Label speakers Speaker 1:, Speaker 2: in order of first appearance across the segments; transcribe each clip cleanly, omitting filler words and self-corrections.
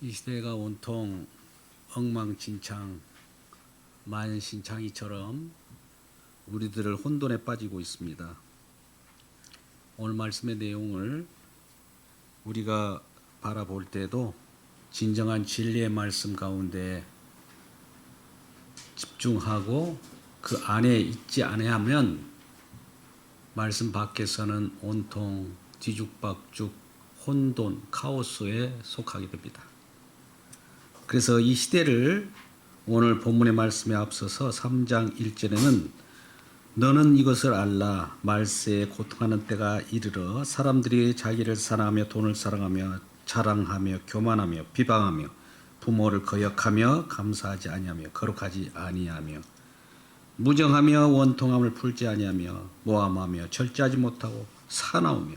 Speaker 1: 이 시대가 온통 엉망진창, 만신창이처럼 우리들을 혼돈에 빠지고 있습니다. 오늘 말씀의 내용을 우리가 바라볼 때도 진정한 진리의 말씀 가운데 집중하고 그 안에 있지 아니하면 말씀 밖에서는 온통 뒤죽박죽, 혼돈, 카오스에 속하게 됩니다. 그래서 이 시대를 오늘 본문의 말씀에 앞서서 3장 1절에는 너는 이것을 알라 말세에 고통하는 때가 이르러 사람들이 자기를 사랑하며 돈을 사랑하며 자랑하며 교만하며 비방하며 부모를 거역하며 감사하지 아니하며 거룩하지 아니하며 무정하며 원통함을 풀지 아니하며 모함하며 절제하지 못하고 사나우며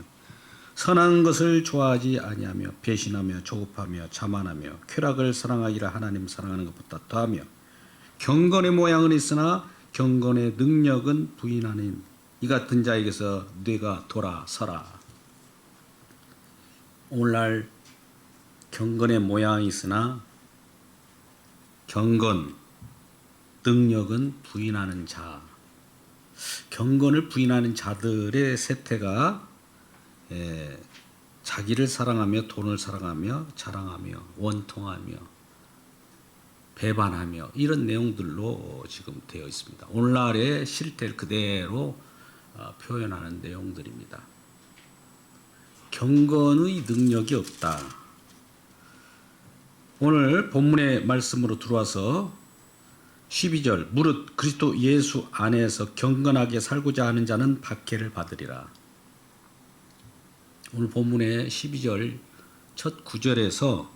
Speaker 1: 선한 것을 좋아하지 아니하며 배신하며 조급하며 자만하며 쾌락을 사랑하기를 하나님 사랑하는 것보다 더하며 경건의 모양은 있으나 경건의 능력은 부인하는 이 같은 자에게서 뇌가 돌아서라. 오늘날 경건의 모양이 있으나 경건, 능력은 부인하는 자. 경건을 부인하는 자들의 세태가 자기를 사랑하며 돈을 사랑하며 자랑하며 원통하며 배반하며 이런 내용들로 지금 되어 있습니다. 오늘날의 실태를 그대로 표현하는 내용들입니다. 경건의 능력이 없다. 오늘 본문의 말씀으로 들어와서 12절 무릇 그리스도 예수 안에서 경건하게 살고자 하는 자는 박해를 받으리라. 오늘 본문의 12절 첫 9절에서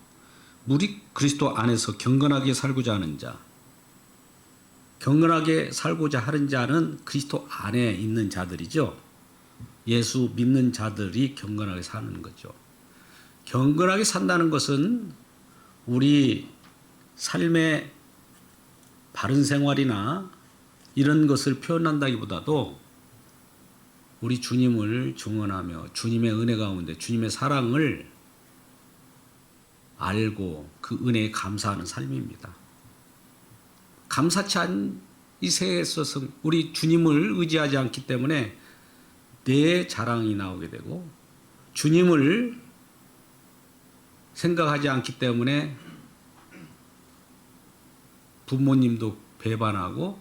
Speaker 1: 무릇 그리스도 안에서 경건하게 살고자 하는 자, 경건하게 살고자 하는 자는 그리스도 안에 있는 자들이죠. 예수 믿는 자들이 경건하게 사는 거죠. 경건하게 산다는 것은 우리 삶의 바른 생활이나 이런 것을 표현한다기보다도 우리 주님을 증언하며 주님의 은혜 가운데 주님의 사랑을 알고 그 은혜에 감사하는 삶입니다. 감사치 않은 이 세계에 있어서 우리 주님을 의지하지 않기 때문에 내 자랑이 나오게 되고 주님을 생각하지 않기 때문에 부모님도 배반하고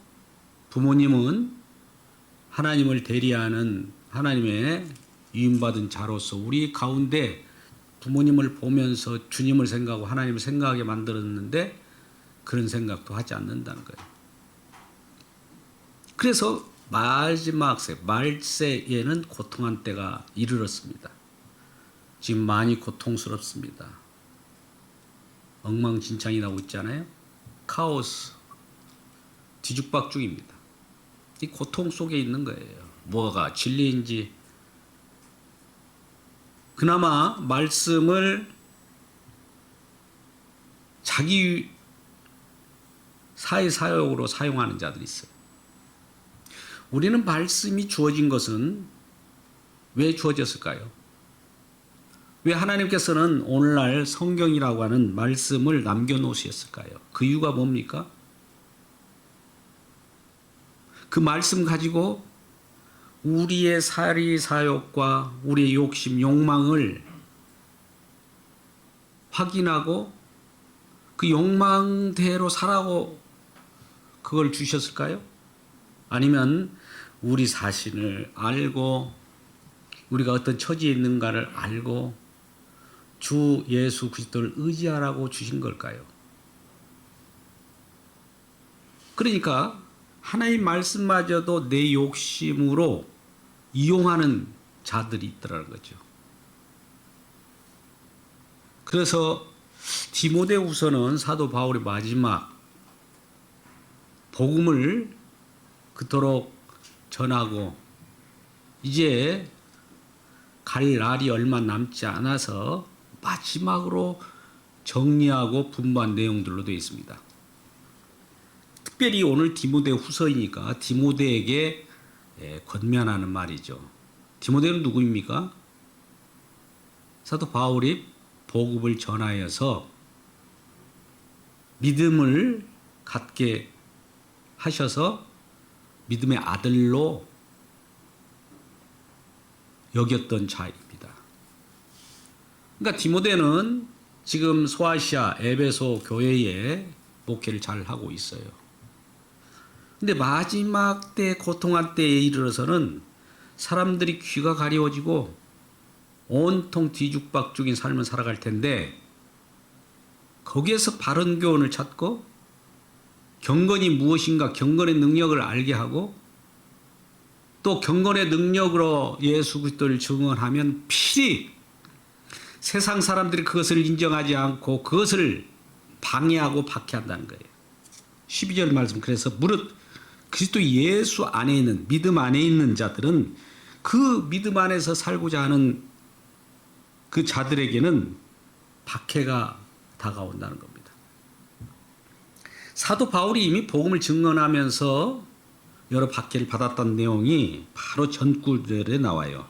Speaker 1: 부모님은 하나님을 대리하는 하나님의 위임받은 자로서 우리 가운데 부모님을 보면서 주님을 생각하고 하나님을 생각하게 만들었는데 그런 생각도 하지 않는다는 거예요. 그래서 마지막 말세에는 고통한 때가 이르렀습니다. 지금 많이 고통스럽습니다. 엉망진창이 나오고 있잖아요. 카오스, 뒤죽박죽입니다. 이 고통 속에 있는 거예요. 뭐가 진리인지. 그나마 말씀을 자기 사회사역으로 사용하는 자들이 있어요. 우리는 말씀이 주어진 것은 왜 주어졌을까요? 왜 하나님께서는 오늘날 성경이라고 하는 말씀을 남겨놓으셨을까요? 그 이유가 뭡니까? 그 말씀 가지고 우리의 사리사욕과 우리의 욕심, 욕망을 확인하고 그 욕망대로 살라고 그걸 주셨을까요? 아니면 우리 자신을 알고 우리가 어떤 처지에 있는가를 알고 주 예수 그리스도를 의지하라고 주신 걸까요? 그러니까 하나님 말씀마저도 내 욕심으로 이용하는 자들이 있더라는 거죠. 그래서 디모데후서는 사도 바울의 마지막 복음을 그토록 전하고 이제 갈 날이 얼마 남지 않아서 마지막으로 정리하고 분부한 내용들로 되어 있습니다. 특별히 오늘 디모데후서이니까 디모데에게 권면하는 말이죠. 디모데는 누구입니까? 사도 바울이 복음을 전하여서 믿음을 갖게 하셔서 믿음의 아들로 여겼던 자입니다. 그러니까 디모데는 지금 소아시아 에베소 교회에 목회를 잘 하고 있어요. 근데 마지막 때 고통한 때에 이르러서는 사람들이 귀가 가려워지고 온통 뒤죽박죽인 삶을 살아갈 텐데 거기에서 바른 교훈을 찾고 경건이 무엇인가 경건의 능력을 알게 하고 또 경건의 능력으로 예수 그리스도를 증언하면 필히 세상 사람들이 그것을 인정하지 않고 그것을 방해하고 박해한다는 거예요. 12절 말씀 그래서 무릇 그리스도 예수 안에 있는 믿음 안에 있는 자들은 그 믿음 안에서 살고자 하는 그 자들에게는 박해가 다가온다는 겁니다. 사도 바울이 이미 복음을 증언하면서 여러 박해를 받았던 내용이 바로 전구절에 나와요.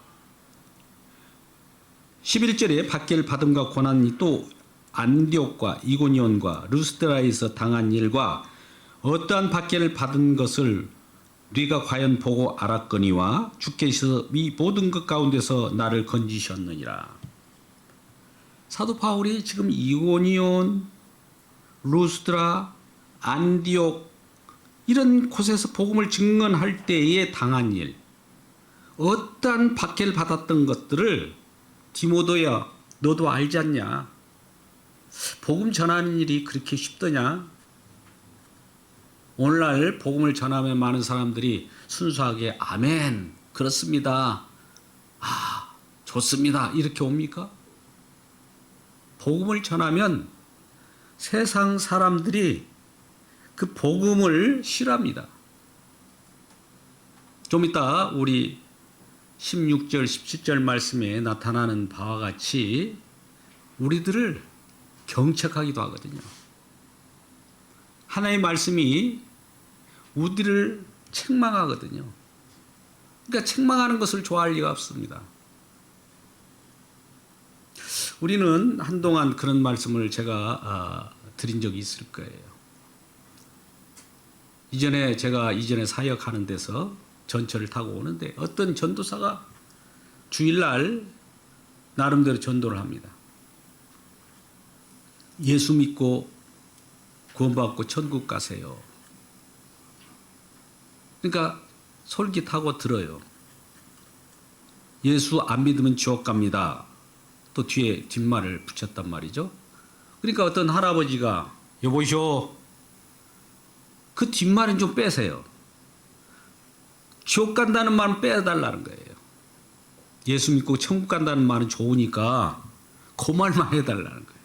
Speaker 1: 11절에 박해를 받음과 고난이 또 안디옥과 이고니온과 루스드라에서 당한 일과 어떠한 박해를 받은 것을 네가 과연 보고 알았거니와 주께서 이 모든 것 가운데서 나를 건지셨느니라. 사도 바울이 지금 이고니온, 루스드라, 안디옥 이런 곳에서 복음을 증언할 때에 당한 일, 어떠한 박해를 받았던 것들을 디모데야 너도 알지 않냐? 복음 전하는 일이 그렇게 쉽더냐? 오늘날 복음을 전하면 많은 사람들이 순수하게 아멘 그렇습니다. 아 좋습니다 이렇게 옵니까? 복음을 전하면 세상 사람들이 그 복음을 싫어합니다. 좀 이따 우리 16절 17절 말씀에 나타나는 바와 같이 우리들을 경책하기도 하거든요. 하나님의 말씀이 우리를 책망하거든요. 그러니까 책망하는 것을 좋아할 리가 없습니다. 우리는 한동안 그런 말씀을 제가 드린 적이 있을 거예요. 제가 이전에 사역하는 데서 전철을 타고 오는데 어떤 전도사가 주일날 나름대로 전도를 합니다. 예수 믿고 구원받고 천국 가세요. 그러니까 솔깃하고 들어요. 예수 안 믿으면 지옥 갑니다. 또 뒤에 뒷말을 붙였단 말이죠. 그러니까 어떤 할아버지가 여보시오. 그 뒷말은 좀 빼세요. 지옥 간다는 말은 빼달라는 거예요. 예수 믿고 천국 간다는 말은 좋으니까 그 말만 해달라는 거예요.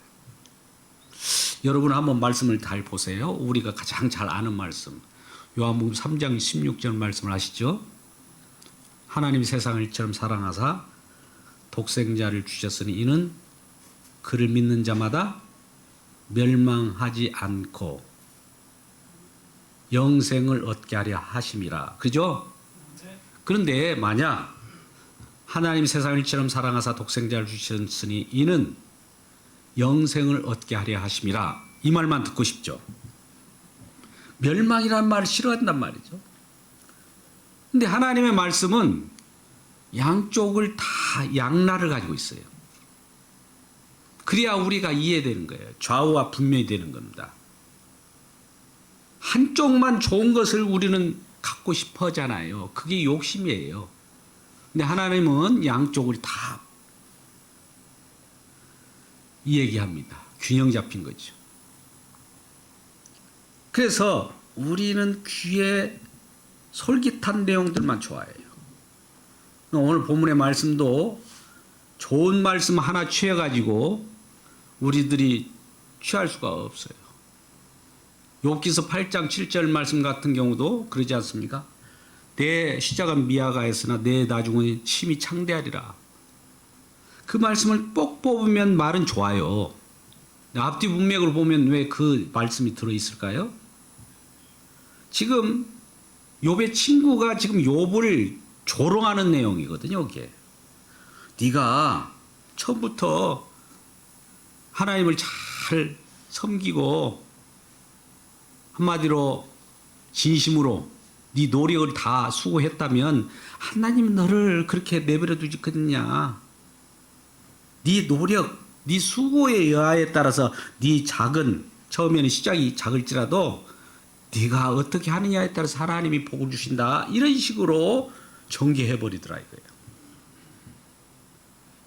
Speaker 1: 여러분 한번 말씀을 잘 보세요. 우리가 가장 잘 아는 말씀. 요한복음 3장 16절 말씀을 아시죠? 하나님이 세상을 이처럼 사랑하사 독생자를 주셨으니 이는 그를 믿는 자마다 멸망하지 않고 영생을 얻게 하려 하심이라. 그죠? 그런데 만약 하나님 세상을 이처럼 사랑하사 독생자를 주셨으니 이는 영생을 얻게 하려 하심이라. 이 말만 듣고 싶죠. 멸망이라는 말을 싫어한단 말이죠. 근데 하나님의 말씀은 양쪽을 다 양날을 가지고 있어요. 그래야 우리가 이해되는 거예요. 좌우와 분명히 되는 겁니다. 한쪽만 좋은 것을 우리는 갖고 싶어 하잖아요. 그게 욕심이에요. 근데 하나님은 양쪽을 다 얘기합니다. 균형 잡힌 거죠. 그래서 우리는 귀에 솔깃한 내용들만 좋아해요. 오늘 본문의 말씀도 좋은 말씀 하나 취해가지고 우리들이 취할 수가 없어요. 욥기서 8장 7절 말씀 같은 경우도 그러지 않습니까? 내 시작은 미아가였으나 내 나중은 심히 창대하리라. 그 말씀을 꼭 뽑으면 말은 좋아요. 앞뒤 문맥을 보면 왜 그 말씀이 들어있을까요? 지금 욥의 친구가 지금 욥을 조롱하는 내용이거든요. 이게 네가 처음부터 하나님을 잘 섬기고 한마디로 진심으로 네 노력을 다 수고했다면 하나님 너를 그렇게 내버려 두지겠느냐. 네 노력, 네 수고의 여하에 따라서 네 작은, 처음에는 시작이 작을지라도 네가 어떻게 하느냐에 따라서 하나님이 복을 주신다. 이런 식으로 전개해버리더라 이거예요.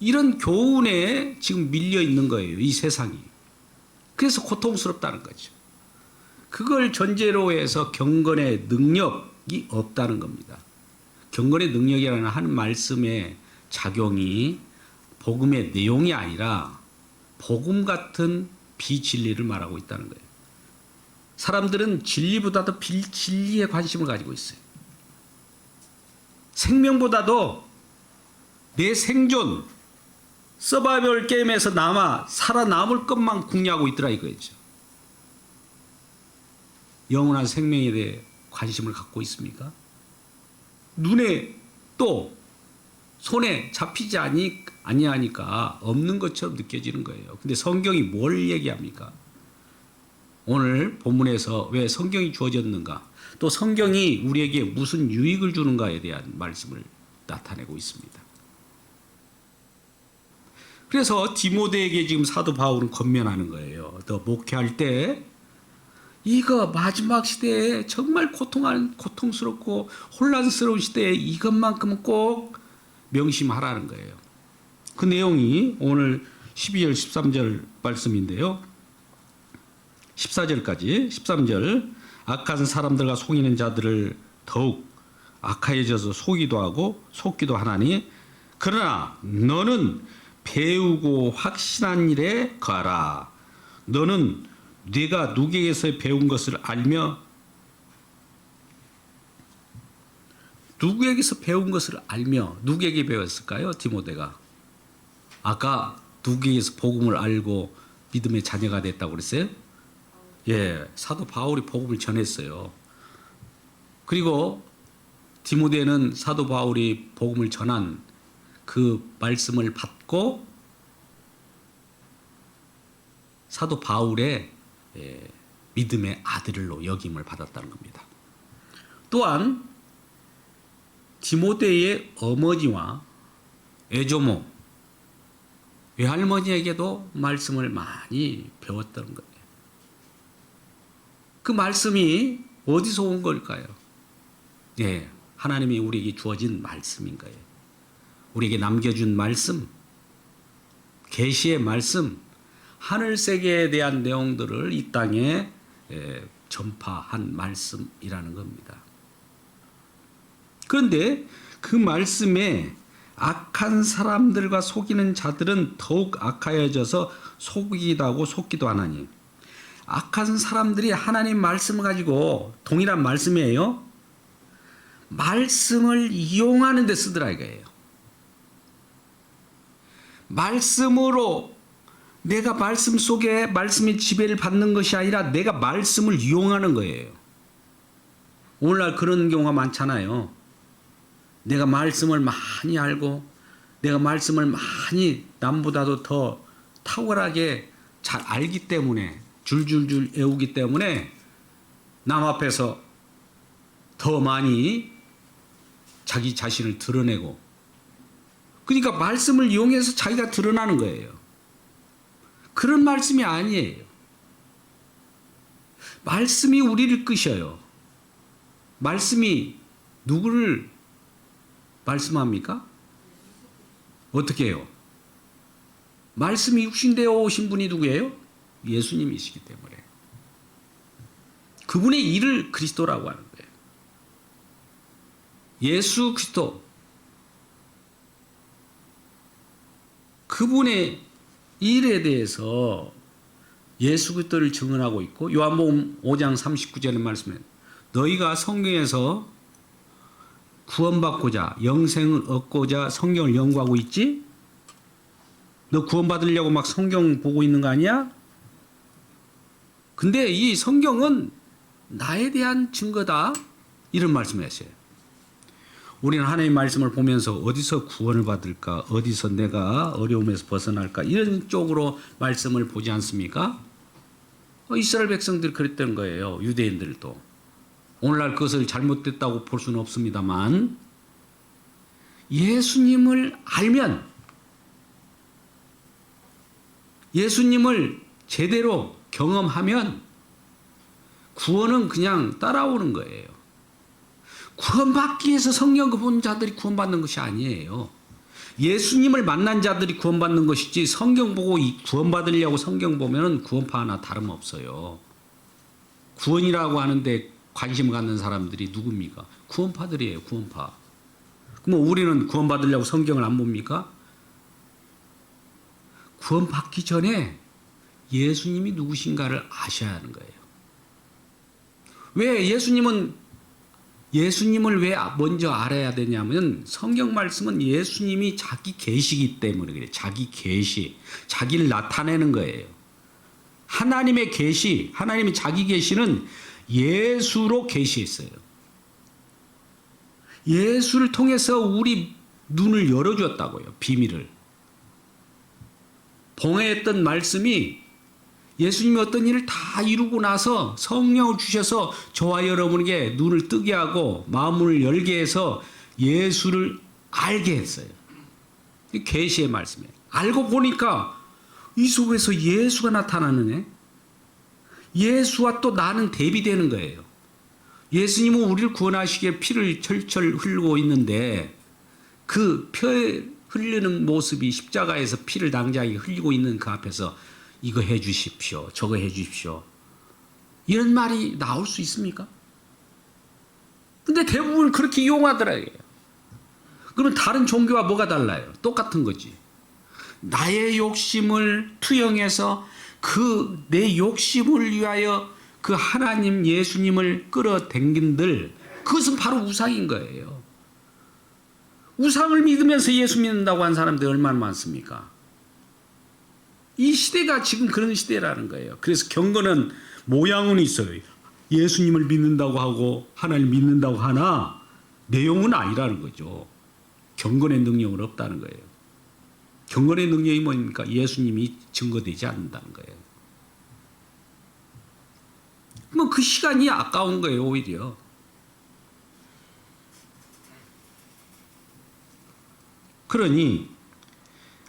Speaker 1: 이런 교훈에 지금 밀려 있는 거예요. 이 세상이. 그래서 고통스럽다는 거죠. 그걸 전제로 해서 경건의 능력이 없다는 겁니다. 경건의 능력이라는 한 말씀의 작용이 복음의 내용이 아니라 복음 같은 비진리를 말하고 있다는 거예요. 사람들은 진리보다도 비진리에 관심을 가지고 있어요. 생명보다도 내 생존, 서바이벌 게임에서 살아남을 것만 궁리하고 있더라 이거죠. 영원한 생명에 대해 관심을 갖고 있습니까? 눈에 또 손에 잡히지 아니하니까 없는 것처럼 느껴지는 거예요. 근데 성경이 뭘 얘기합니까? 오늘 본문에서 왜 성경이 주어졌는가? 또 성경이 우리에게 무슨 유익을 주는가에 대한 말씀을 나타내고 있습니다. 그래서 디모데에게 지금 사도 바울은 권면하는 거예요. 너 목회할 때 이거 마지막 시대에 정말 고통스럽고 혼란스러운 시대에 이것만큼은 꼭 명심하라는 거예요. 그 내용이 오늘 12절 13절 말씀인데요. 14절까지 13절 악한 사람들과 속이는 자들을 더욱 악하여져서 속이도 하고 속기도 하나니 그러나 너는 배우고 확신한 일에 거하라. 너는 네가 누구에게서 배운 것을 알며 누구에게서 배운 것을 알며 누구에게 배웠을까요? 디모데가 아까 누구에게서 복음을 알고 믿음의 자녀가 됐다고 그랬어요? 예, 사도 바울이 복음을 전했어요. 그리고 디모데는 사도 바울이 복음을 전한 그 말씀을 받고 사도 바울의 믿음의 아들로 여김을 받았다는 겁니다. 또한 디모데의 어머니와 애조모, 외할머니에게도 말씀을 많이 배웠다는 거예요. 그 말씀이 어디서 온 걸까요? 예, 하나님이 우리에게 주어진 말씀인 거예요. 우리에게 남겨준 말씀, 계시의 말씀, 하늘 세계에 대한 내용들을 이 땅에 전파한 말씀이라는 겁니다. 그런데 그 말씀에 악한 사람들과 속이는 자들은 더욱 악하여져서 속이기도 하고 속기도 하나니 악한 사람들이 하나님 말씀을 가지고 동일한 말씀이에요. 말씀을 이용하는 데 쓰더라 이거예요. 말씀으로 내가 말씀 속에 말씀의 지배를 받는 것이 아니라 내가 말씀을 이용하는 거예요. 오늘날 그런 경우가 많잖아요. 내가 말씀을 많이 알고 내가 말씀을 많이 남보다도 더 탁월하게 잘 알기 때문에 줄줄줄 외우기 때문에 남 앞에서 더 많이 자기 자신을 드러내고 그러니까 말씀을 이용해서 자기가 드러나는 거예요. 그런 말씀이 아니에요. 말씀이 우리를 끄셔요. 말씀이 누구를 말씀합니까? 어떻게 해요? 말씀이 육신되어 오신 분이 누구예요? 예수님이시기 때문에. 그분의 일을 그리스도라고 하는 거예요. 예수 그리스도. 그분의 일에 대해서 예수 그리스도를 증언하고 있고 요한복음 5장 39절의 말씀에 너희가 성경에서 구원받고자 영생을 얻고자 성경을 연구하고 있지? 너 구원받으려고 막 성경 보고 있는 거 아니야? 근데 이 성경은 나에 대한 증거다 이런 말씀을 하셔요. 우리는 하나님의 말씀을 보면서 어디서 구원을 받을까? 어디서 내가 어려움에서 벗어날까? 이런 쪽으로 말씀을 보지 않습니까? 이스라엘 백성들이 그랬던 거예요. 유대인들도. 오늘날 그것을 잘못됐다고 볼 수는 없습니다만 예수님을 알면 예수님을 제대로 경험하면 구원은 그냥 따라오는 거예요. 구원받기 위해서 성경 본 자들이 구원받는 것이 아니에요. 예수님을 만난 자들이 구원받는 것이지 성경 보고 구원받으려고 성경 보면 구원파 하나 다름없어요. 구원이라고 하는데 관심 갖는 사람들이 누굽니까? 구원파들이에요. 구원파. 그럼 우리는 구원받으려고 성경을 안 봅니까? 구원받기 전에 예수님이 누구신가를 아셔야 하는 거예요. 왜 예수님을 왜 먼저 알아야 되냐면 성경 말씀은 예수님이 자기 계시기 때문에 그래요. 자기 계시, 자기를 나타내는 거예요. 하나님의 계시, 하나님의 자기 계시는 예수로 계시했어요. 예수를 통해서 우리 눈을 열어주었다고요. 비밀을. 봉해했던 말씀이 예수님이 어떤 일을 다 이루고 나서 성령을 주셔서 저와 여러분에게 눈을 뜨게 하고 마음을 열게 해서 예수를 알게 했어요. 이 계시의 말씀이에요. 알고 보니까 이 속에서 예수가 나타나는 애. 예수와 또 나는 대비되는 거예요. 예수님은 우리를 구원하시기에 피를 철철 흘리고 있는데 그 피 흘리는 모습이 십자가에서 피를 낭자하게 흘리고 있는 그 앞에서 이거 해 주십시오. 저거 해 주십시오. 이런 말이 나올 수 있습니까? 근데 대부분 그렇게 이용하더라고요. 그러면 다른 종교와 뭐가 달라요? 똑같은 거지. 나의 욕심을 투영해서 그 내 욕심을 위하여 그 하나님 예수님을 끌어당긴들 그것은 바로 우상인 거예요. 우상을 믿으면서 예수 믿는다고 한 사람들이 얼마나 많습니까? 이 시대가 지금 그런 시대라는 거예요. 그래서 경건은 모양은 있어요. 예수님을 믿는다고 하고 하나님 믿는다고 하나 내용은 아니라는 거죠. 경건의 능력은 없다는 거예요. 경건의 능력이 뭡니까? 예수님이 증거되지 않는다는 거예요. 뭐 그 시간이 아까운 거예요. 오히려. 그러니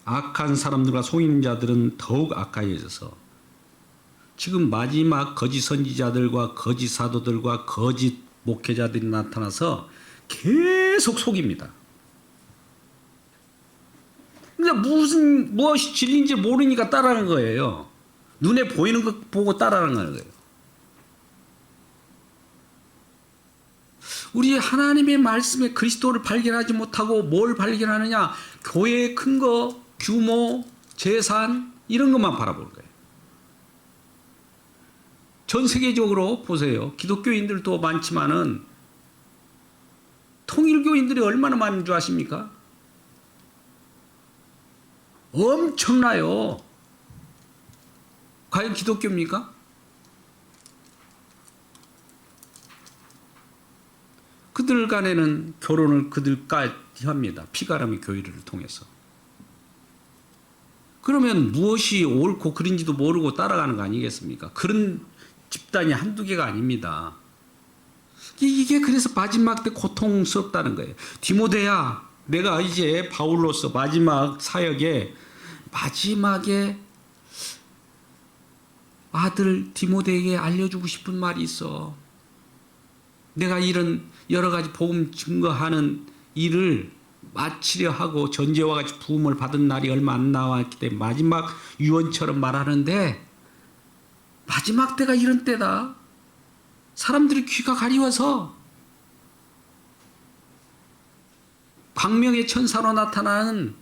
Speaker 1: 악한 사람들과 속이는 자들은 더욱 악하여져서 지금 마지막 거짓 선지자들과 거짓 사도들과 거짓 목회자들이 나타나서 계속 속입니다. 그러니까 무엇이 진리인지 모르니까 따라하는 거예요. 눈에 보이는 것 보고 따라하는 거예요. 우리 하나님의 말씀에 그리스도를 발견하지 못하고 뭘 발견하느냐? 교회의 큰 거, 규모, 재산 이런 것만 바라보는 거예요. 전 세계적으로 보세요. 기독교인들도 많지만은 통일교인들이 얼마나 많은 줄 아십니까? 엄청나요. 과연 기독교입니까? 그들 간에는 결혼을 그들까지 합니다. 피가람의 교회를 통해서. 그러면 무엇이 옳고 그른지도 모르고 따라가는 거 아니겠습니까? 그런 집단이 한두 개가 아닙니다. 이게 그래서 마지막 때 고통스럽다는 거예요. 디모데야, 내가 이제 바울로서 마지막 사역에 마지막에 아들 디모데에게 알려주고 싶은 말이 있어. 내가 이런 여러 가지 복음 증거하는 일을 마치려 하고 전제와 같이 부음을 받은 날이 얼마 안 남았기 때문에 마지막 유언처럼 말하는데 마지막 때가 이런 때다. 사람들이 귀가 가리워서 광명의 천사로 나타나는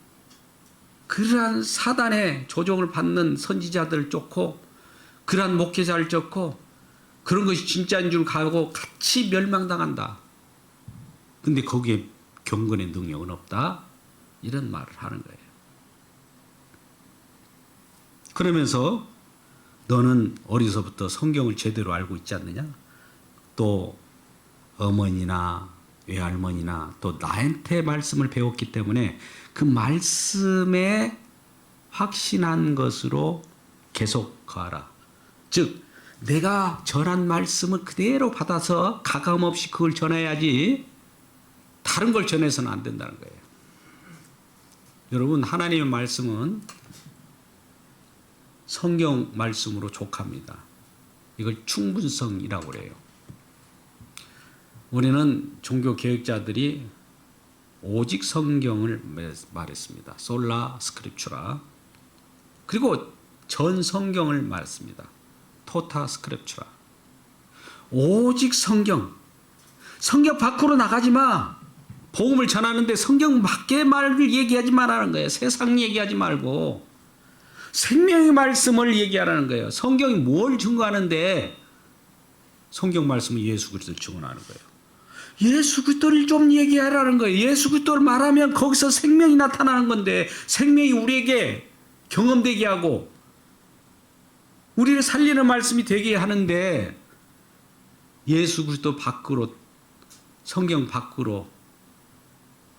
Speaker 1: 그러한 사단의 조종을 받는 선지자들을 쫓고 그러한 목회자를 쫓고 그런 것이 진짜인 줄 가고 같이 멸망당한다. 근데 거기에 경건의 능력은 없다. 이런 말을 하는 거예요. 그러면서 너는 어려서부터 성경을 제대로 알고 있지 않느냐? 또 어머니나 외할머니나 또 나한테 말씀을 배웠기 때문에 그 말씀에 확신한 것으로 계속 가라. 즉 내가 전한 말씀을 그대로 받아서 가감 없이 그걸 전해야지 다른 걸 전해서는 안 된다는 거예요. 여러분, 하나님의 말씀은 성경 말씀으로 족합니다. 이걸 충분성이라고 그래요. 우리는 종교 개혁자들이 오직 성경을 말했습니다. 솔라 스크립추라. 그리고 전 성경을 말했습니다. 토타 스크립추라. 오직 성경. 성경 밖으로 나가지 마. 복음을 전하는데 성경 밖의 말을 얘기하지 말라는 거예요. 세상 얘기하지 말고 생명의 말씀을 얘기하라는 거예요. 성경이 뭘 증거하는데 성경 말씀은 예수 그리스도를 증언하는 거예요. 예수 그리스도를 좀 얘기하라는 거예요. 예수 그리스도를 말하면 거기서 생명이 나타나는 건데 생명이 우리에게 경험되게 하고 우리를 살리는 말씀이 되게 하는데 예수 그리스도 밖으로 성경 밖으로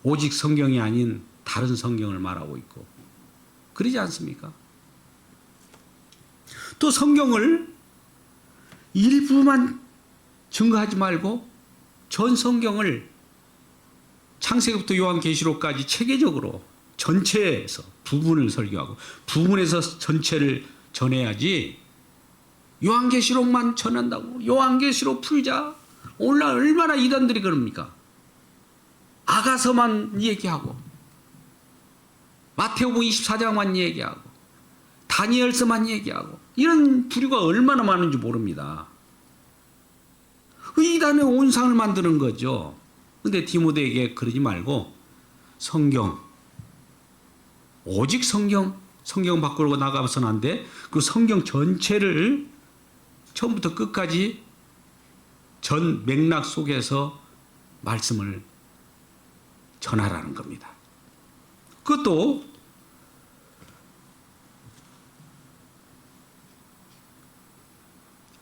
Speaker 1: 오직 성경이 아닌 다른 성경을 말하고 있고 그러지 않습니까? 또 성경을 일부만 증거하지 말고 전 성경을 창세기부터 요한계시록까지 체계적으로 전체에서 부분을 설교하고 부분에서 전체를 전해야지 요한계시록만 전한다고 요한계시록 풀자 오늘날 얼마나 이단들이 그럽니까? 아가서만 얘기하고 마태복음 24장만 얘기하고 다니엘서만 얘기하고 이런 부류가 얼마나 많은지 모릅니다. 이단의 온상을 만드는 거죠. 근데 디모데에게 그러지 말고 성경 오직 성경 밖으로 나가서는 안 돼. 그 성경 전체를 처음부터 끝까지 전 맥락 속에서 말씀을 전하라는 겁니다. 그것도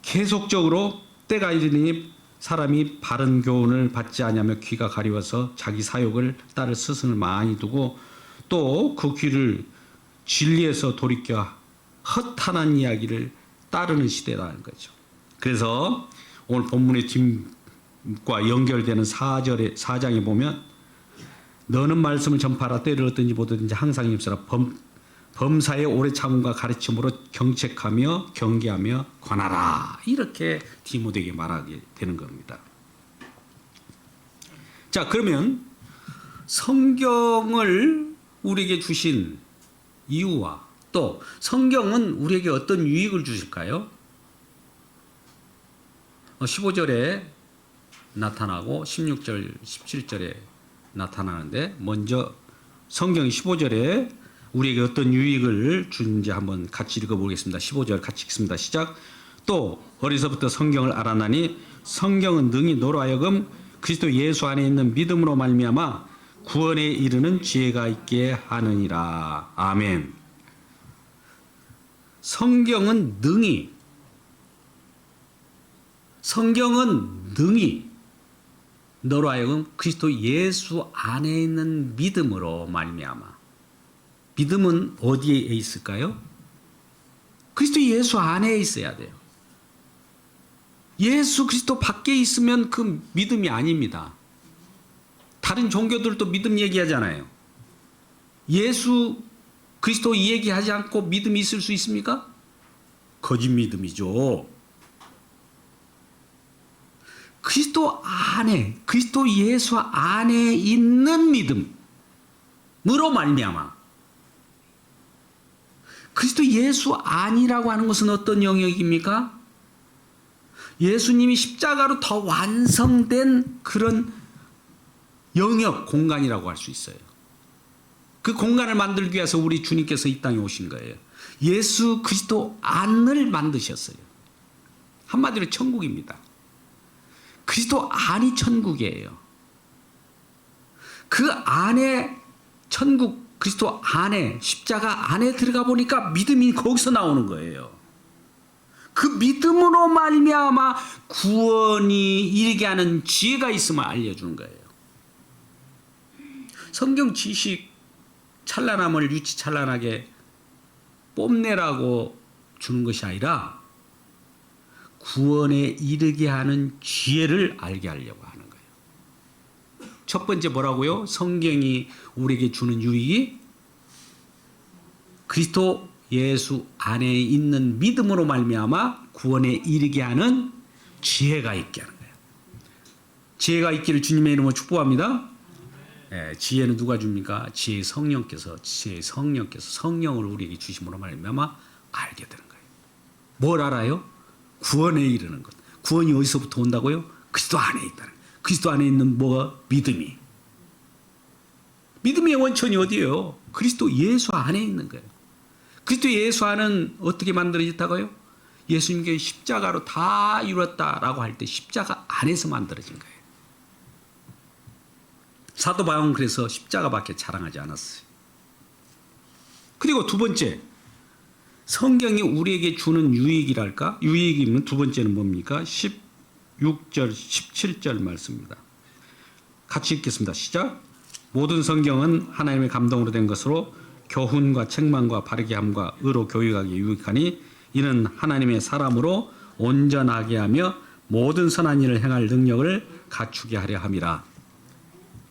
Speaker 1: 계속적으로 때가 이르니 사람이 바른 교훈을 받지 아니하며 귀가 가리워서 자기 사욕을 따를 스승을 많이 두고 또 그 귀를 진리에서 돌이켜 허탄한 이야기를 따르는 시대라는 거죠. 그래서 오늘 본문의 뒷과 연결되는 4장에 보면 너는 말씀을 전파하라 때를 얻든지 못 얻든지 항상 힘쓰라 범사의 오래 참음과 가르침으로 경책하며 경계하며 관하라 이렇게 디모데에게 말하게 되는 겁니다. 자, 그러면 성경을 우리에게 주신 이유와 또 성경은 우리에게 어떤 유익을 주실까요? 15절에 나타나고 16절, 17절에 나타나는데 먼저 성경이 15절에 우리에게 어떤 유익을 주는지 한번 같이 읽어보겠습니다. 15절 같이 읽습니다. 시작. 또 어려서부터 성경을 알아나니 성경은 능히 너로 하여금 그리스도 예수 안에 있는 믿음으로 말미암아 구원에 이르는 지혜가 있게 하느니라. 아멘. 성경은 능히 너로 하여금 그리스도 예수 안에 있는 믿음으로 말미암아. 믿음은 어디에 있을까요? 그리스도 예수 안에 있어야 돼요. 예수 그리스도 밖에 있으면 그 믿음이 아닙니다. 다른 종교들도 믿음 얘기하잖아요. 예수 그리스도 얘기하지 않고 믿음이 있을 수 있습니까? 거짓 믿음이죠. 그리스도 안에, 그리스도 예수 안에 있는 믿음으로 말미암아. 그리스도 예수 안이라고 하는 것은 어떤 영역입니까? 예수님이 십자가로 더 완성된 그런 영역, 공간이라고 할 수 있어요. 그 공간을 만들기 위해서 우리 주님께서 이 땅에 오신 거예요. 예수 그리스도 안을 만드셨어요. 한마디로 천국입니다. 그리스도 안이 천국이에요. 그 안에 천국, 그리스도 안에 십자가 안에 들어가 보니까 믿음이 거기서 나오는 거예요. 그 믿음으로 말미암아 구원이 이르게 하는 지혜가 있음을 알려주는 거예요. 성경 지식 찬란함을 유치찬란하게 뽐내라고 주는 것이 아니라 구원에 이르게 하는 지혜를 알게 하려고 하는 거예요. 첫 번째 뭐라고요? 성경이 우리에게 주는 유익이 그리스도 예수 안에 있는 믿음으로 말미암아 구원에 이르게 하는 지혜가 있게 하는 거예요. 지혜가 있기를 주님의 이름으로 축복합니다. 지혜는 누가 줍니까? 지혜의 성령께서 성령을 우리에게 주심으로 말미암아 알게 되는 거예요. 뭘 알아요? 구원에 이르는 것. 구원이 어디서부터 온다고요? 그리스도 안에 있다는 거예요. 그리스도 안에 있는 뭐가? 믿음이. 믿음의 원천이 어디예요? 그리스도 예수 안에 있는 거예요. 그리스도 예수 안은 어떻게 만들어졌다고요? 예수님께 십자가로 다 이뤘다라고 할 때 십자가 안에서 만들어진 거예요. 사도 바울은 그래서 십자가밖에 자랑하지 않았어요. 그리고 두 번째, 성경이 우리에게 주는 유익이랄까? 유익이면 두 번째는 뭡니까? 16절, 17절 말씀입니다. 같이 읽겠습니다. 시작. 모든 성경은 하나님의 감동으로 된 것으로 교훈과 책망과 바르게 함과 의로 교육하기 유익하니 이는 하나님의 사람으로 온전하게 하며 모든 선한 일을 행할 능력을 갖추게 하려 함이라.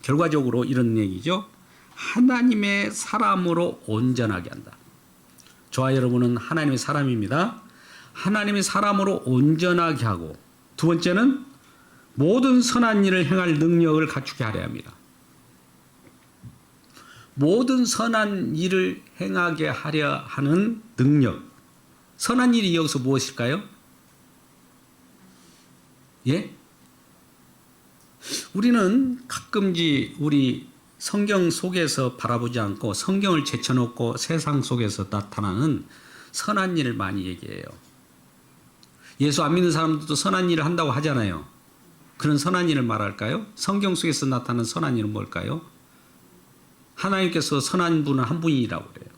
Speaker 1: 결과적으로 이런 얘기죠. 하나님의 사람으로 온전하게 한다. 저와 여러분은 하나님의 사람입니다. 하나님의 사람으로 온전하게 하고, 두 번째는 모든 선한 일을 행할 능력을 갖추게 하려 합니다. 모든 선한 일을 행하게 하려 하는 능력. 선한 일이 여기서 무엇일까요? 예? 우리는 가끔지 우리 성경 속에서 바라보지 않고 성경을 제쳐놓고 세상 속에서 나타나는 선한 일을 많이 얘기해요. 예수 안 믿는 사람들도 선한 일을 한다고 하잖아요. 그런 선한 일을 말할까요? 성경 속에서 나타나는 선한 일은 뭘까요? 하나님께서 선한 분은 한 분이라고 그래요.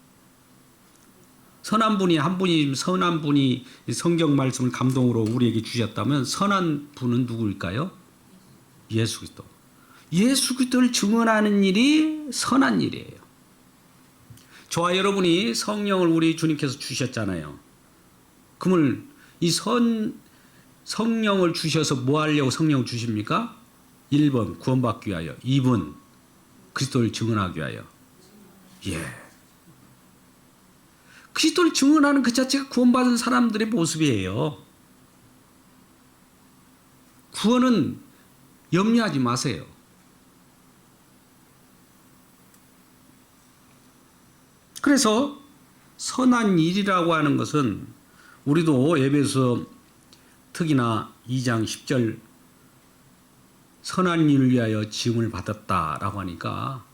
Speaker 1: 선한 분이 성경 말씀을 감동으로 우리에게 주셨다면 선한 분은 누구일까요? 예수 그리스도. 예수 그리스도를 증언하는 일이 선한 일이에요. 저와 여러분이 성령을 우리 주님께서 주셨잖아요. 그러면 이 성령을 주셔서 뭐 하려고 성령을 주십니까? 1번 구원받기 위하여, 2번 그리스도를 증언하기 위하여. 예. 그리스도를 증언하는 그 자체가 구원받은 사람들의 모습이에요. 구원은 염려하지 마세요. 그래서 선한 일이라고 하는 것은 우리도 에베소 특히나 2장 10절 선한 일을 위하여 지음을 받았다라고 하니까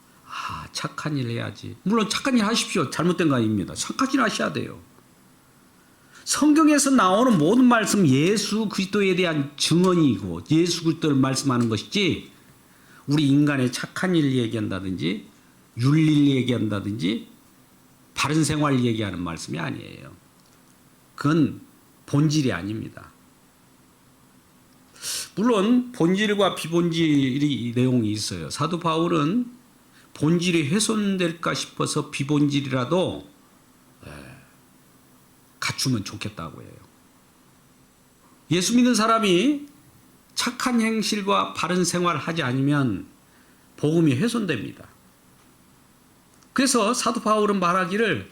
Speaker 1: 착한 일 해야지. 물론 착한 일 하십시오. 잘못된 거 아닙니다. 착한 일 하셔야 돼요. 성경에서 나오는 모든 말씀 예수 그리스도에 대한 증언이고 예수 그리스도를 말씀하는 것이지 우리 인간의 착한 일 얘기한다든지 윤리를 얘기한다든지 바른 생활 얘기하는 말씀이 아니에요. 그건 본질이 아닙니다. 물론 본질과 비본질이 내용이 있어요. 사도 바울은 본질이 훼손될까 싶어서 비본질이라도 갖추면 좋겠다고 해요. 예수 믿는 사람이 착한 행실과 바른 생활을 하지 않으면 복음이 훼손됩니다. 그래서 사도 바울은 말하기를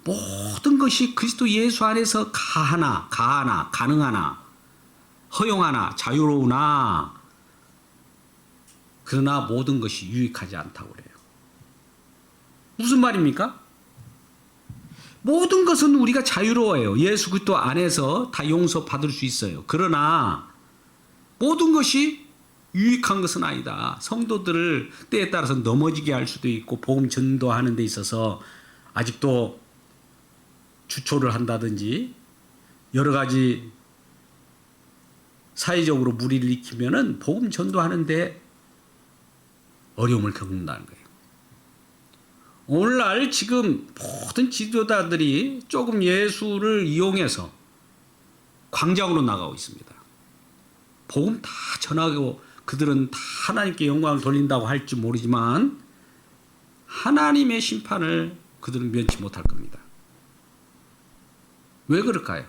Speaker 1: 모든 것이 그리스도 예수 안에서 가능하나 허용하나 자유로우나 그러나 모든 것이 유익하지 않다고 그래요. 무슨 말입니까? 모든 것은 우리가 자유로워요. 예수 그리스도 안에서 다 용서받을 수 있어요. 그러나 모든 것이 유익한 것은 아니다. 성도들을 때에 따라서 넘어지게 할 수도 있고 복음 전도하는 데 있어서 아직도 주초를 한다든지 여러 가지 사회적으로 무리를 일으키면은 복음 전도하는데 어려움을 겪는다는 거예요. 오늘날 지금 모든 지도자들이 조금 예수를 이용해서 광장으로 나가고 있습니다. 복음 다 전하고 그들은 다 하나님께 영광을 돌린다고 할지 모르지만 하나님의 심판을 그들은 면치 못할 겁니다. 왜 그럴까요?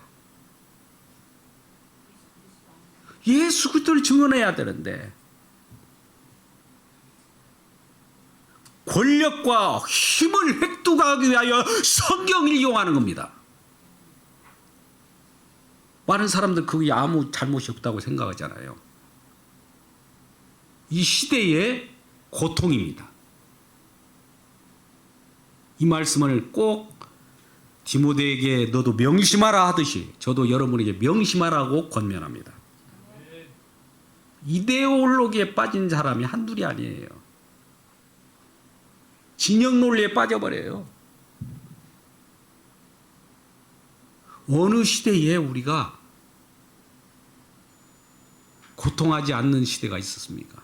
Speaker 1: 예수 그리스도를 증언해야 되는데 권력과 힘을 획득하기 위하여 성경을 이용하는 겁니다. 많은 사람들 그게 아무 잘못이 없다고 생각하잖아요. 이 시대의 고통입니다. 이 말씀을 꼭 디모데에게 너도 명심하라 하듯이 저도 여러분에게 명심하라고 권면합니다. 이데올로기에 빠진 사람이 한둘이 아니에요. 진영 논리에 빠져버려요. 어느 시대에 우리가 고통하지 않는 시대가 있었습니까?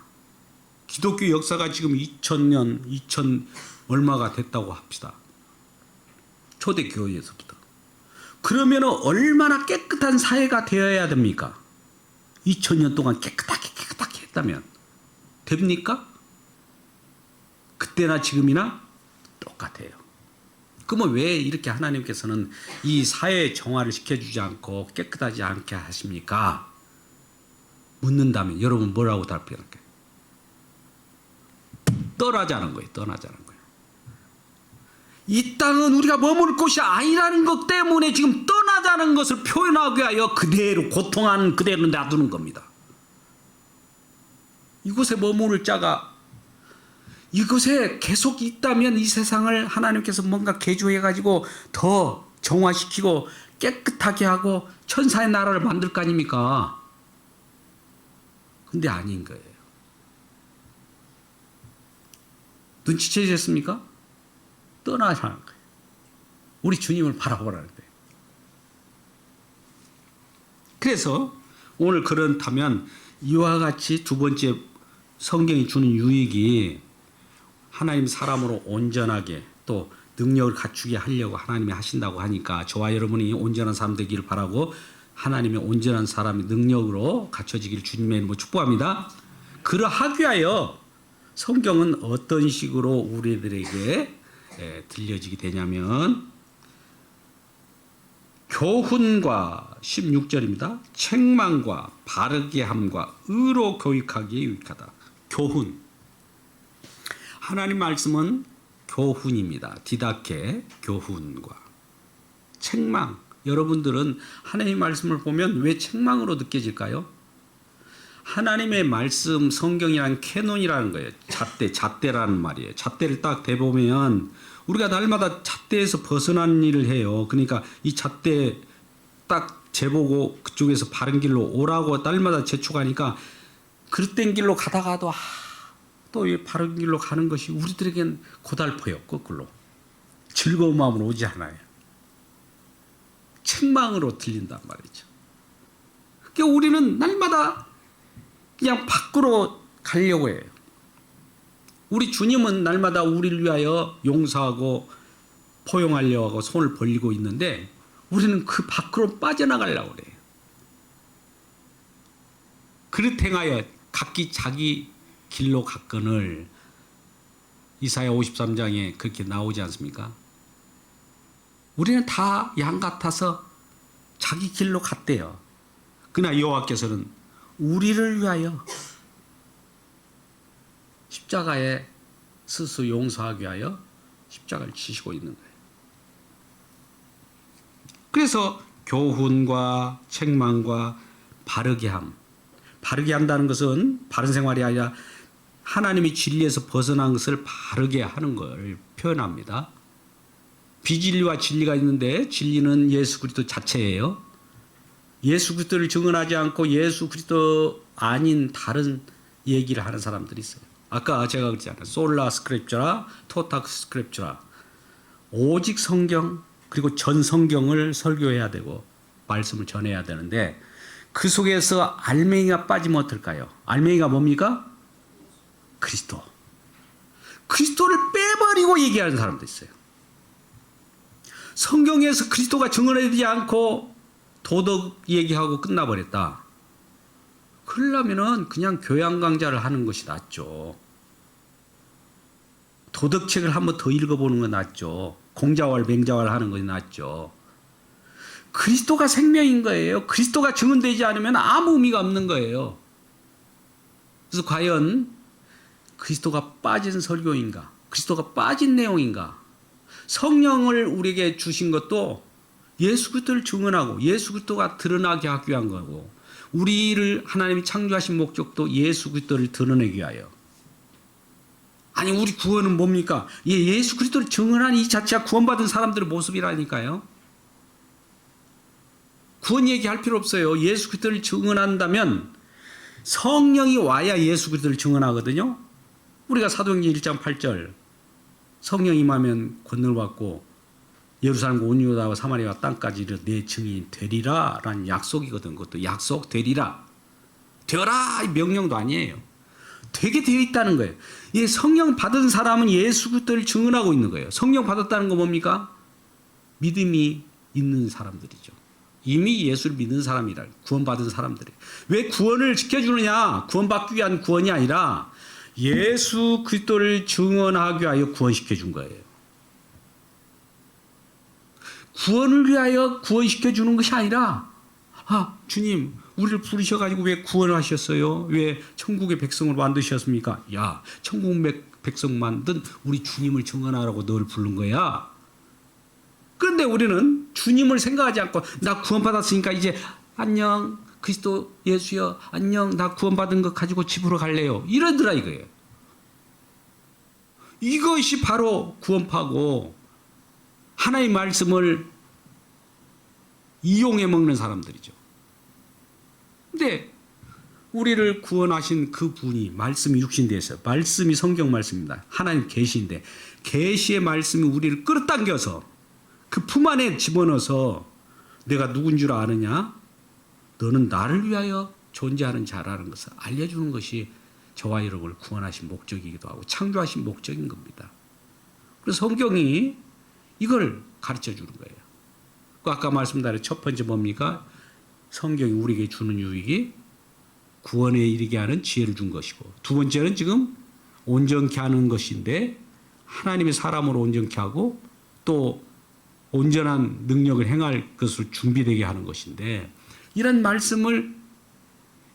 Speaker 1: 기독교 역사가 지금 2000년, 2000 얼마가 됐다고 합시다. 초대교회에서부터. 그러면 얼마나 깨끗한 사회가 되어야 됩니까? 2000년 동안 깨끗하게 했다면 됩니까? 그때나 지금이나 똑같아요. 그러면 왜 이렇게 하나님께서는 이 사회 정화를 시켜주지 않고 깨끗하지 않게 하십니까? 묻는다면 여러분 뭐라고 답변할까요? 떠나자는 거예요. 떠나자는 거예요. 이 땅은 우리가 머물 곳이 아니라는 것 때문에 지금 떠나자는 것을 표현하기 위하여 그대로 고통하는 그대로 놔두는 겁니다. 이곳에 머무를 자가 이곳에 계속 있다면 이 세상을 하나님께서 뭔가 개조해가지고 더 정화시키고 깨끗하게 하고 천사의 나라를 만들 거 아닙니까? 근데 아닌 거예요. 눈치채셨습니까? 떠나자는 거예요. 우리 주님을 바라보라는 거예요. 그래서 오늘 그렇다면 이와 같이 두 번째 성경이 주는 유익이 하나님 사람으로 온전하게 또 능력을 갖추게 하려고 하나님이 하신다고 하니까 저와 여러분이 온전한 사람 되기를 바라고 하나님의 온전한 사람의 능력으로 갖춰지기를 주님의 이름으로 축복합니다. 그러하기 위하여 성경은 어떤 식으로 우리들에게 들려지게 되냐면 교훈과 16절입니다. 책망과 바르게 함과 의로 교육하기에 유익하다. 교훈. 하나님 말씀은 교훈입니다. 디다케 교훈과 책망. 여러분들은 하나님의 말씀을 보면 왜 책망으로 느껴질까요? 하나님의 말씀 성경이란 캐논이라는 거예요. 잣대라는 말이에요. 잣대를 딱 대보면 우리가 날마다 잣대에서 벗어난 일을 해요. 그러니까 이 잣대 딱 재보고 그쪽에서 바른 길로 오라고 날마다 재촉하니까 그릇된 길로 가다가도 또 이 바른 길로 가는 것이 우리들에겐 고달퍼요. 거꾸로 즐거운 마음으로 오지 않아요. 책망으로 들린단 말이죠. 그러니까 우리는 날마다 그냥 밖으로 가려고 해요. 우리 주님은 날마다 우리를 위하여 용서하고 포용하려고 하고 손을 벌리고 있는데 우리는 그 밖으로 빠져나가려고 그래요. 그릇 행하여 각기 자기 길로 갔거늘 이사야 53장에 그렇게 나오지 않습니까? 우리는 다 양 같아서 자기 길로 갔대요. 그러나 여호와께서는 우리를 위하여 십자가에 스스로 용서하기 위하여 십자가를 지시고 있는 거예요. 그래서 교훈과 책망과 바르게 함. 바르게 한다는 것은 바른 생활이 아니라 하나님의 진리에서 벗어난 것을 바르게 하는 걸 표현합니다. 비진리와 진리가 있는데 진리는 예수 그리스도 자체예요. 예수 그리스도를 증언하지 않고 예수 그리스도 아닌 다른 얘기를 하는 사람들이 있어요. 아까 제가 그랬잖아요. 솔라 스크립처라 토타 스크립처라. 오직 성경 그리고 전 성경을 설교해야 되고 말씀을 전해야 되는데 그 속에서 알맹이가 빠지면 어떨까요? 알맹이가 뭡니까? 그리스도. 그리스도를 빼버리고 얘기하는 사람도 있어요. 성경에서 그리스도가 증언되지 않고 도덕 얘기하고 끝나버렸다. 그러려면 그냥 교양 강좌를 하는 것이 낫죠. 도덕책을 한번 더 읽어보는 건 낫죠. 공자왈 맹자왈 하는 것이 낫죠. 그리스도가 생명인 거예요. 그리스도가 증언되지 않으면 아무 의미가 없는 거예요. 그래서 과연 그리스도가 빠진 설교인가? 그리스도가 빠진 내용인가? 성령을 우리에게 주신 것도 예수 그리스도를 증언하고 예수 그리스도가 드러나게 하기 위한 거고, 우리를 하나님이 창조하신 목적도 예수 그리스도를 드러내기 위하여. 아니, 우리 구원은 뭡니까? 예수 그리스도를 증언하는 이 자체가 구원받은 사람들의 모습이라니까요. 구원 얘기할 필요 없어요. 예수 그리스도를 증언한다면 성령이 와야 예수 그리스도를 증언하거든요. 우리가 사도행전 1장 8절 성령 임하면 권능을 받고 예루살렘과 온 유다와 사마리아 땅까지 내 증인이 되리라 라는 약속이거든. 그것도 약속 되리라. 되어라 이 명령도 아니에요. 되게 되어 있다는 거예요. 예, 성령 받은 사람은 예수 그리스도를 증언하고 있는 거예요. 성령 받았다는 건 뭡니까? 믿음이 있는 사람들이죠. 이미 예수를 믿는 사람이라, 구원받은 사람들이. 왜 구원을 지켜주느냐? 구원받기 위한 구원이 아니라 예수 그리스도를 증언하기 위하여 구원시켜 준 거예요. 구원을 위하여 구원시켜 주는 것이 아니라, 주님 우리를 부르셔가지고 왜 구원을 하셨어요? 왜 천국의 백성을 만드셨습니까? 야, 천국 백성 만든 우리 주님을 증언하라고 너를 부른 거야. 그런데 우리는 주님을 생각하지 않고, 나 구원받았으니까 이제 안녕 그리스도 예수여 안녕, 나 구원받은 것 가지고 집으로 갈래요, 이러더라 이거예요. 이것이 바로 구원파고 하나님의 말씀을 이용해 먹는 사람들이죠. 근데 우리를 구원하신 그 분이 말씀이 육신되어서, 말씀이 성경 말씀입니다. 하나님 계시인데 계시의 말씀이 우리를 끌어당겨서 그 품 안에 집어넣어서 내가 누군 줄 아느냐? 너는 나를 위하여 존재하는 자라는 것을 알려주는 것이 저와 여러분을 구원하신 목적이기도 하고 창조하신 목적인 겁니다. 그래서 성경이 이걸 가르쳐 주는 거예요. 아까 말씀드린 첫 번째 뭡니까? 성경이 우리에게 주는 유익이 구원에 이르게 하는 지혜를 준 것이고, 두 번째는 지금 온전케 하는 것인데 하나님의 사람으로 온전케 하고 또 온전한 능력을 행할 것을 준비되게 하는 것인데, 이런 말씀을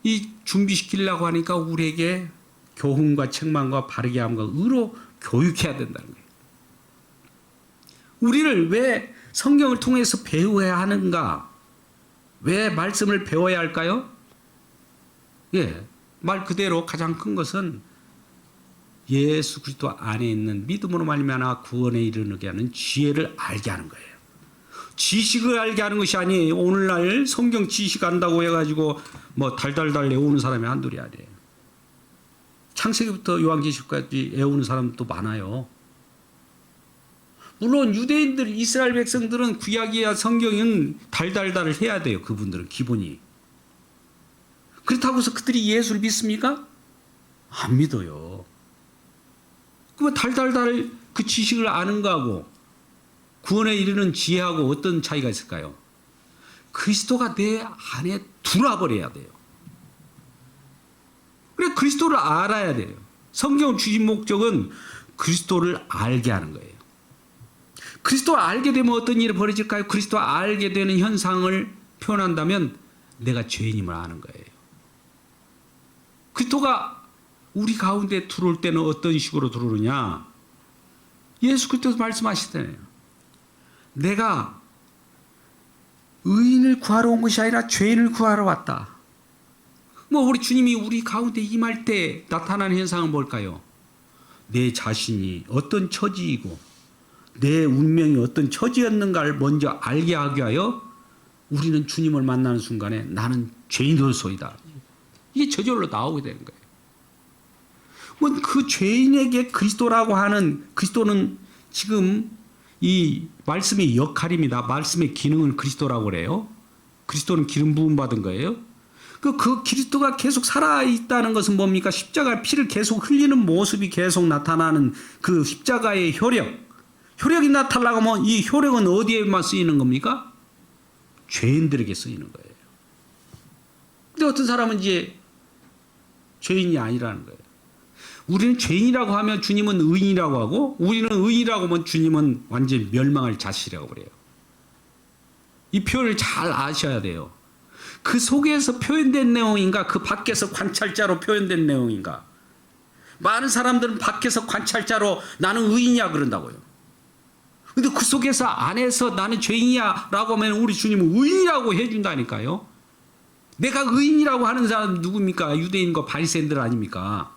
Speaker 1: 이 준비시키려고 하니까 우리에게 교훈과 책망과 바르게 함과 의로 교육해야 된다는 거예요. 우리를 왜 성경을 통해서 배워야 하는가? 왜 말씀을 배워야 할까요? 말 그대로 가장 큰 것은 예수 그리스도 안에 있는 믿음으로 말미암아 구원에 이르게 하는 지혜를 알게 하는 거예요. 지식을 알게 하는 것이 아니에요. 오늘날 성경 지식 안다고 해가지고 뭐 달달달 외우는 사람이 한둘이 아니에요. 창세기부터 요한계시록까지 외우는 사람도 많아요. 물론 유대인들, 이스라엘 백성들은 구약이야 성경은 달달달을 해야 돼요. 그분들은 기본이. 그렇다고 해서 그들이 예수를 믿습니까? 안 믿어요. 그럼 달달달 그 지식을 아는 거하고 구원에 이르는 지혜하고 어떤 차이가 있을까요? 그리스도가 내 안에 들어와버려야 돼요. 그래, 그리스도를 알아야 돼요. 성경을 주신 목적은 그리스도를 알게 하는 거예요. 그리스도를 알게 되면 어떤 일이 벌어질까요? 그리스도를 알게 되는 현상을 표현한다면 내가 죄인임을 아는 거예요. 그리스도가 우리 가운데 들어올 때는 어떤 식으로 들어오느냐? 예수 그리스도도 말씀하시잖아요. 내가 의인을 구하러 온 것이 아니라 죄인을 구하러 왔다. 우리 주님이 우리 가운데 임할 때 나타나는 현상은 뭘까요? 내 자신이 어떤 처지이고 내 운명이 어떤 처지였는가를 먼저 알게 하기 위하여 우리는 주님을 만나는 순간에 나는 죄인으로서이다. 이게 저절로 나오게 되는 거예요. 그 죄인에게 그리스도라고 하는, 그리스도는 지금 이 말씀의 역할입니다. 말씀의 기능은 그리스도라고 그래요. 그리스도는 기름 부음 받은 거예요. 그 그리스도가 계속 살아있다는 것은 뭡니까? 십자가 피를 계속 흘리는 모습이 계속 나타나는 그 십자가의 효력이 나타나고 하면 이 효력은 어디에만 쓰이는 겁니까? 죄인들에게 쓰이는 거예요. 근데 어떤 사람은 이제 죄인이 아니라는 거예요. 우리는 죄인이라고 하면 주님은 의인이라고 하고, 우리는 의인이라고 하면 주님은 완전히 멸망할 자식이라고 그래요. 이 표현을 잘 아셔야 돼요. 그 속에서 표현된 내용인가, 그 밖에서 관찰자로 표현된 내용인가. 많은 사람들은 밖에서 관찰자로 나는 의인이야 그런다고요. 근데 그 속에서 안에서 나는 죄인이야 라고 하면 우리 주님은 의인이라고 해준다니까요. 내가 의인이라고 하는 사람 누굽니까? 유대인과 바리새인들 아닙니까?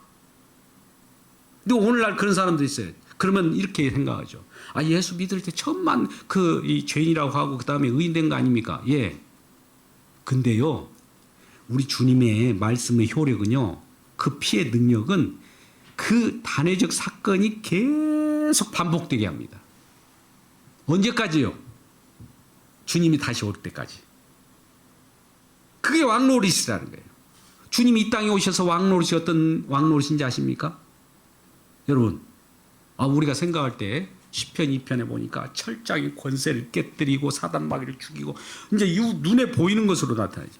Speaker 1: 근데 오늘날 그런 사람도 있어요. 그러면 이렇게 생각하죠. 아, 예수 믿을 때 처음만 이 죄인이라고 하고 그 다음에 의인 된 거 아닙니까? 예. 근데요, 우리 주님의 말씀의 효력은요, 그 피의 능력은 그 단회적 사건이 계속 반복되게 합니다. 언제까지요? 주님이 다시 올 때까지. 그게 왕노릇이라는 거예요. 주님이 이 땅에 오셔서 왕노릇이 어떤 왕노릇인지 아십니까? 여러분, 우리가 생각할 때 시편 2편에 보니까 철장의 권세를 깨뜨리고 사단 마귀를 죽이고 이제 눈에 보이는 것으로 나타나죠.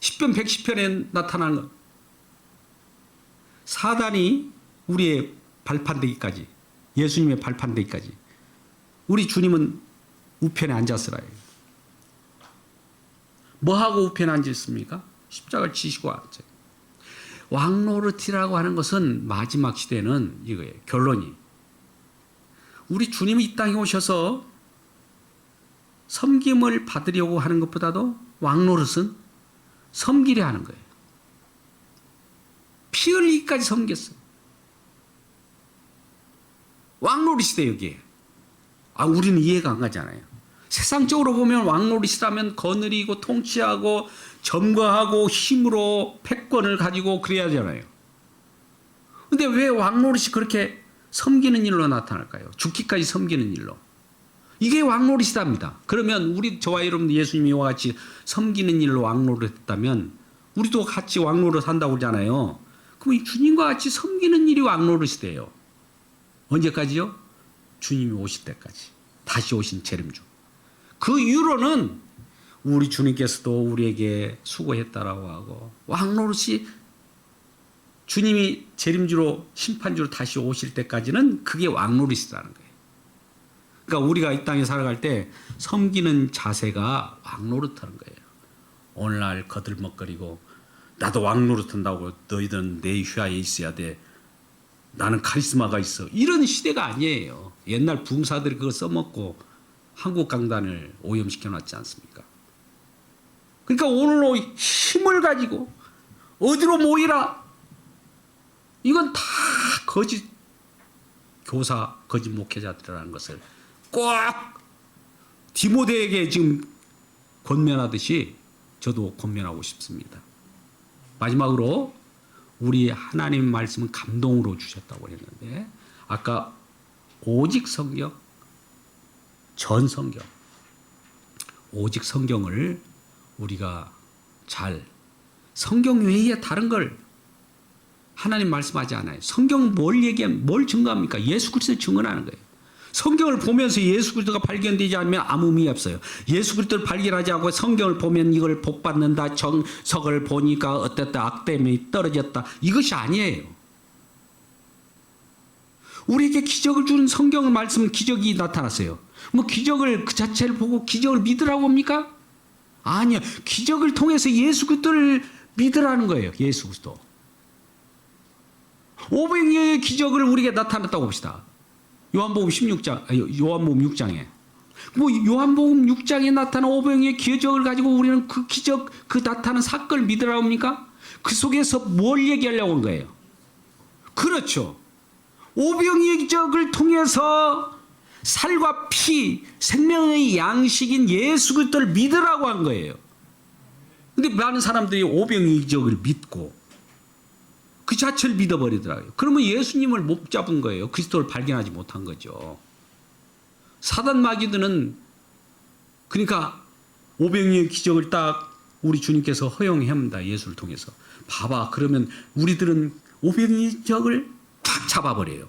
Speaker 1: 시편 110편에 나타나는 것. 사단이 우리의 발판되기까지, 예수님의 발판되기까지 우리 주님은 우편에 앉았으라요. 뭐하고 우편에 앉았습니까? 십자가를 지시고 앉아요. 왕노릇이라고 하는 것은 마지막 시대는 이거예요. 결론이. 우리 주님이 이 땅에 오셔서 섬김을 받으려고 하는 것보다도 왕노릇은 섬기려 하는 거예요. 피 흘리기까지 섬겼어요. 왕노릇이다 여기에. 우리는 이해가 안 가잖아요. 세상적으로 보면 왕노릇이라면 거느리고 통치하고 점거하고 힘으로 패권을 가지고 그래야 하잖아요. 근데 왜 왕노릇이 그렇게 섬기는 일로 나타날까요? 죽기까지 섬기는 일로. 이게 왕노릇이답니다. 그러면 저와 여러분 예수님이 이와 같이 섬기는 일로 왕노릇했다면 우리도 같이 왕노릇 한다고 그러잖아요. 그럼 이 주님과 같이 섬기는 일이 왕노릇이 돼요. 언제까지요? 주님이 오실 때까지. 다시 오신 재림주. 그 이후로는 우리 주님께서도 우리에게 수고했다라고 하고 왕노릇이 주님이 재림주로 심판주로 다시 오실 때까지는 그게 왕노릇이라는 거예요. 그러니까 우리가 이 땅에 살아갈 때 섬기는 자세가 왕노릇하는 거예요. 오늘날 거들먹거리고 나도 왕노릇한다고 너희들은 내 휘하에 있어야 돼. 나는 카리스마가 있어. 이런 시대가 아니에요. 옛날 부흥사들이 그거 써먹고 한국 강단을 오염시켜놨지 않습니까? 그러니까 오늘로 힘을 가지고 어디로 모이라. 이건 다 거짓 교사, 거짓 목회자들이라는 것을 꼭 디모데에게 지금 권면하듯이 저도 권면하고 싶습니다. 마지막으로 우리 하나님 말씀은 감동으로 주셨다고 했는데 아까 오직 성경, 전 성경, 오직 성경을 우리가 잘 성경 외에 다른 걸 하나님 말씀하지 않아요. 성경은 뭘 얘기하면 뭘 증거합니까? 예수 그리스도를 증언하는 거예요. 성경을 보면서 예수 그리스도가 발견되지 않으면 아무 의미 없어요. 예수 그리스도를 발견하지 않고 성경을 보면 이걸 복받는다, 정석을 보니까 어땠다, 악됨이 떨어졌다. 이것이 아니에요. 우리에게 기적을 주는 성경의 말씀은 기적이 나타났어요. 뭐 기적을 그 자체를 보고 기적을 믿으라고 합니까? 아니요. 기적을 통해서 예수 그리스도를 믿으라는 거예요. 예수 그리스도. 500여의 기적을 우리에게 나타났다고 봅시다. 요한복음 6장에. 뭐 요한복음 6장에 나타난 500여의 기적을 가지고 우리는 그 기적, 그 나타난 사건을 믿으라고 합니까? 그 속에서 뭘 얘기하려고 한 거예요? 그렇죠. 500여의 기적을 통해서 살과 피, 생명의 양식인 예수 그리스도를 믿으라고 한 거예요. 근데 많은 사람들이 500여의 기적을 믿고 그 자체를 믿어버리더라고요. 그러면 예수님을 못 잡은 거예요. 그리스도를 발견하지 못한 거죠. 사단 마귀들은 그러니까 500여의 기적을 딱 우리 주님께서 허용합니다. 예수를 통해서. 봐봐. 그러면 우리들은 500여의 기적을 탁 잡아버려요.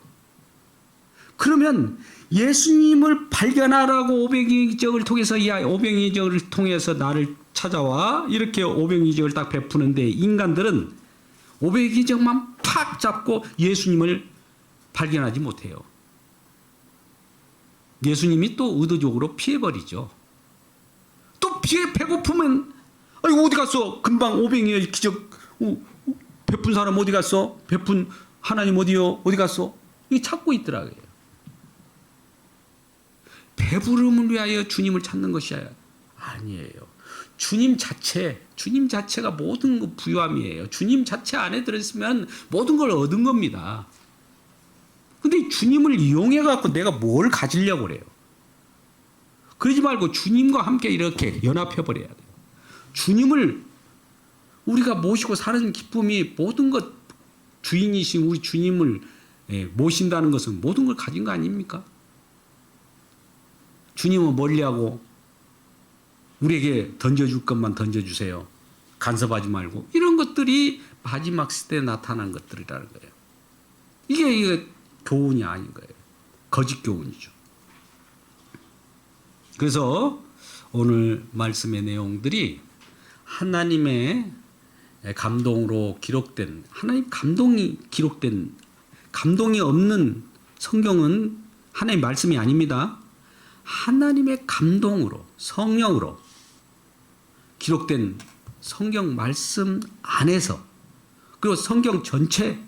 Speaker 1: 그러면 예수님을 발견하라고 500여의 기적을 통해서 500여의 기적을 통해서 나를 찾아와 이렇게 500여의 기적을 딱 베푸는데 인간들은 500의 기적만 팍 잡고 예수님을 발견하지 못해요. 예수님이 또 의도적으로 피해버리죠. 또 배고프면 아이고 어디 갔어? 금방 오병이어 기적 베푼 사람 어디 갔어? 베푼 하나님 어디요? 어디 갔어? 이게 찾고 있더라고요. 배부름을 위하여 주님을 찾는 것이 아니에요. 주님 자체가 모든 부유함이에요. 주님 자체 안에 들어있으면 모든 걸 얻은 겁니다. 근데 주님을 이용해 갖고 내가 뭘 가지려고 그래요? 그러지 말고 주님과 함께 이렇게 연합해 버려야 돼요. 주님을 우리가 모시고 사는 기쁨이 모든 것 주인이신 우리 주님을 모신다는 것은 모든 걸 가진 거 아닙니까? 주님은 멀리하고 우리에게 던져줄 것만 던져주세요. 간섭하지 말고 이런 것들이 마지막 시대에 나타난 것들이라는 거예요. 이게 교훈이 아닌 거예요. 거짓 교훈이죠. 그래서 오늘 말씀의 내용들이 하나님의 감동으로 기록된 하나님 감동이 기록된 감동이 없는 성경은 하나님의 말씀이 아닙니다. 하나님의 감동으로 성령으로 기록된 성경 말씀 안에서 그리고 성경 전체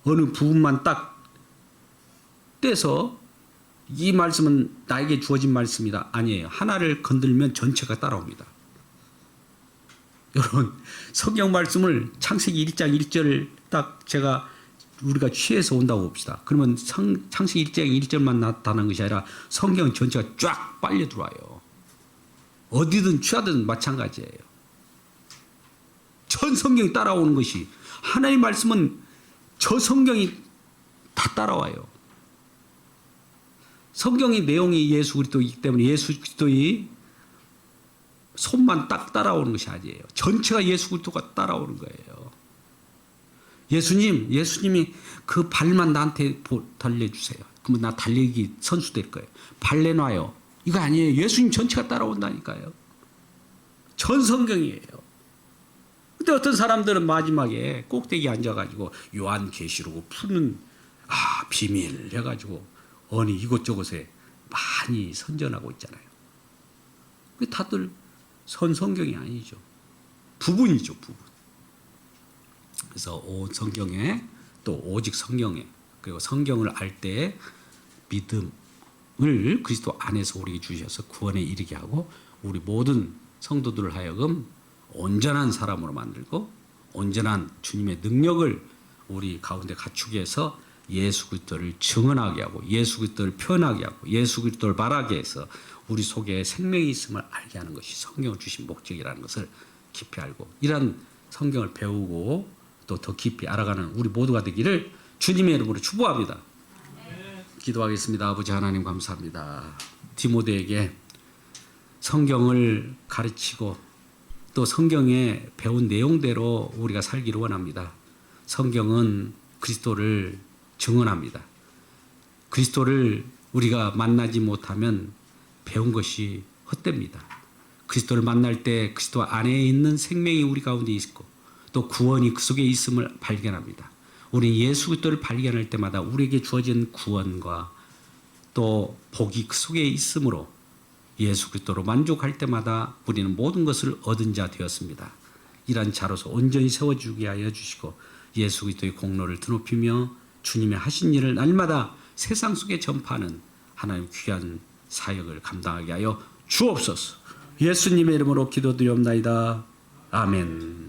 Speaker 1: 어느 부분만 딱 떼서 이 말씀은 나에게 주어진 말씀이다. 아니에요. 하나를 건들면 전체가 따라옵니다. 여러분 성경 말씀을 창세기 1장 1절을 딱 우리가 취해서 온다고 봅시다. 그러면 창세기 1장 1절만 나타나는 것이 아니라 성경 전체가 쫙 빨려 들어와요. 어디든 취하든 마찬가지예요. 전 성경이 따라오는 것이 하나님의 말씀은 저 성경이 다 따라와요. 성경의 내용이 예수 그리스도이기 때문에 예수 그리스도의 손만 딱 따라오는 것이 아니에요. 전체가 예수 그리스도가 따라오는 거예요. 예수님이 그 발만 나한테 달래주세요. 그러면 나 달리기 선수 될 거예요. 발 내놔요. 이거 아니에요. 예수님 전체가 따라온다니까요. 전 성경이에요. 근데 어떤 사람들은 마지막에 꼭대기에 앉아가지고 요한계시록 푸는 비밀 해가지고 어느 이곳저곳에 많이 선전하고 있잖아요. 다들 성경이 아니죠. 부분이죠, 부분. 그래서 온 성경에 또 오직 성경에 그리고 성경을 알 때 믿음을 그리스도 안에서 우리에게 주셔서 구원에 이르게 하고 우리 모든 성도들을 하여금 온전한 사람으로 만들고 온전한 주님의 능력을 우리 가운데 갖추게 해서 예수 그리스도를 증언하게 하고 예수 그리스도를 표현하게 하고 예수 그리스도를 말하게 해서 우리 속에 생명이 있음을 알게 하는 것이 성경을 주신 목적이라는 것을 깊이 알고 이런 성경을 배우고 또 더 깊이 알아가는 우리 모두가 되기를 주님의 이름으로 축복합니다. 기도하겠습니다. 아버지 하나님 감사합니다. 디모데에게 성경을 가르치고 또 성경에 배운 내용대로 우리가 살기를 원합니다. 성경은 그리스도를 증언합니다. 그리스도를 우리가 만나지 못하면 배운 것이 헛됩니다. 그리스도를 만날 때 그리스도 안에 있는 생명이 우리 가운데 있고 또 구원이 그 속에 있음을 발견합니다. 우리는 예수 그리스도를 발견할 때마다 우리에게 주어진 구원과 또 복이 그 속에 있으므로 예수 그리스도로 만족할 때마다 우리는 모든 것을 얻은 자 되었습니다. 이러한 자로서 온전히 세워주게 하여 주시고 예수 그리스도의 공로를 드높이며 주님의 하신 일을 날마다 세상 속에 전파하는 하나님 귀한 사역을 감당하게 하여 주옵소서. 예수님의 이름으로 기도드리옵나이다. 아멘.